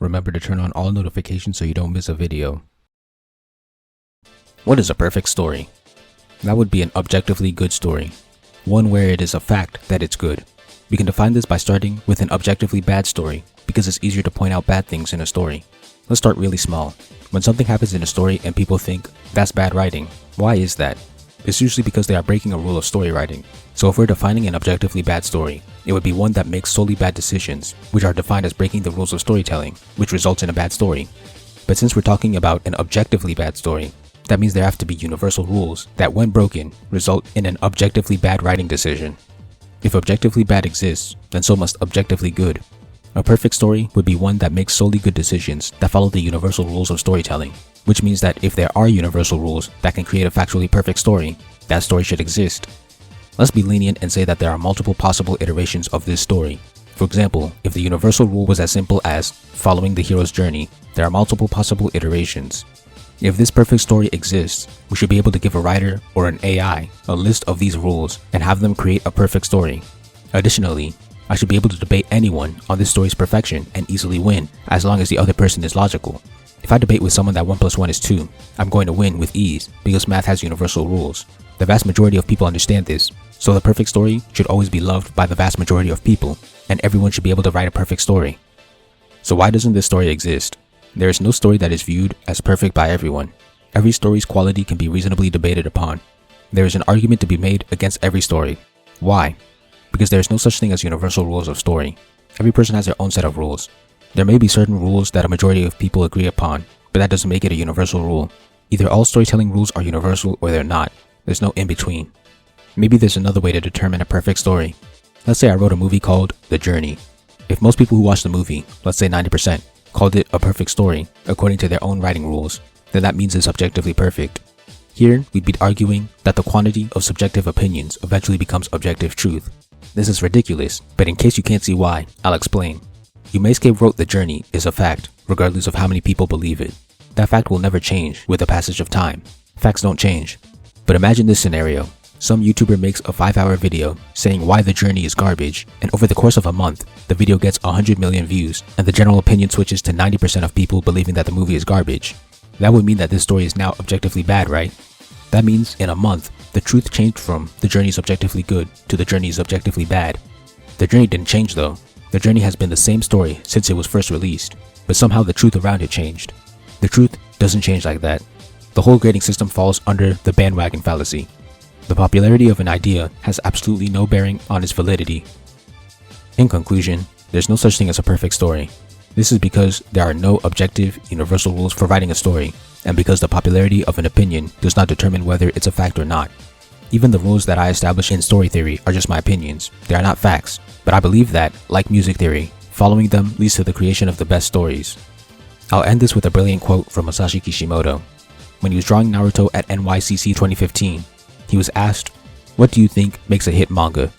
Remember to turn on all notifications so you don't miss a video. What is a perfect story? That would be an objectively good story. One where it is a fact that it's good. We can define this by starting with an objectively bad story, because it's easier to point out bad things in a story. Let's start really small. When something happens in a story and people think, that's bad writing, why is that? It's usually because they are breaking a rule of story writing. So if we're defining an objectively bad story, it would be one that makes solely bad decisions, which are defined as breaking the rules of storytelling, which results in a bad story. But since we're talking about an objectively bad story, that means there have to be universal rules that, when broken, result in an objectively bad writing decision. If objectively bad exists, then so must objectively good. A perfect story would be one that makes solely good decisions that follow the universal rules of storytelling, which means that if there are universal rules that can create a factually perfect story, that story should exist. Let's be lenient and say that there are multiple possible iterations of this story. For example, if the universal rule was as simple as following the hero's journey, there are multiple possible iterations. If this perfect story exists, we should be able to give a writer or an AI a list of these rules and have them create a perfect story. Additionally, I should be able to debate anyone on this story's perfection and easily win, as long as the other person is logical. If I debate with someone that 1 + 1 is 2, I'm going to win with ease because math has universal rules. The vast majority of people understand this, so the perfect story should always be loved by the vast majority of people, and everyone should be able to write a perfect story. So why doesn't this story exist? There is no story that is viewed as perfect by everyone. Every story's quality can be reasonably debated upon. There is an argument to be made against every story. Why? Because there is no such thing as universal rules of story. Every person has their own set of rules. There may be certain rules that a majority of people agree upon, but that doesn't make it a universal rule. Either all storytelling rules are universal or they're not. There's no in between. Maybe there's another way to determine a perfect story. Let's say I wrote a movie called The Journey. If most people who watch the movie, let's say 90%, called it a perfect story according to their own writing rules, then that means it's objectively perfect. Here, we'd be arguing that the quantity of subjective opinions eventually becomes objective truth. This is ridiculous, but in case you can't see why, I'll explain. Yumesuke wrote The Journey is a fact, regardless of how many people believe it. That fact will never change with the passage of time. Facts don't change. But imagine this scenario. Some YouTuber makes a 5-hour video saying why The Journey is garbage, and over the course of a month, the video gets 100 million views, and the general opinion switches to 90% of people believing that the movie is garbage. That would mean that this story is now objectively bad, right? That means, in a month, the truth changed from The Journey is objectively good to The Journey is objectively bad. The Journey didn't change though. The Journey has been the same story since it was first released, but somehow the truth around it changed. The truth doesn't change like that. The whole grading system falls under the bandwagon fallacy. The popularity of an idea has absolutely no bearing on its validity. In conclusion, there's no such thing as a perfect story. This is because there are no objective, universal rules for writing a story, and because the popularity of an opinion does not determine whether it's a fact or not. Even the rules that I establish in story theory are just my opinions. They are not facts, but I believe that, like music theory, following them leads to the creation of the best stories. I'll end this with a brilliant quote from Masashi Kishimoto. When he was drawing Naruto at NYCC 2015, he was asked, "What do you think makes a hit manga?"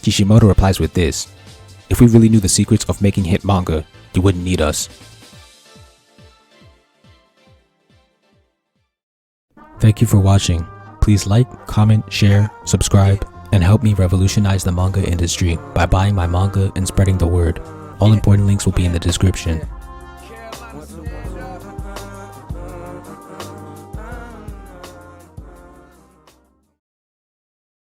Kishimoto replies with this, "If we really knew the secrets of making hit manga, you wouldn't need us." Thank you for watching. Please like, comment, share, subscribe, and help me revolutionize the manga industry by buying my manga and spreading the word. All important links will be in the description.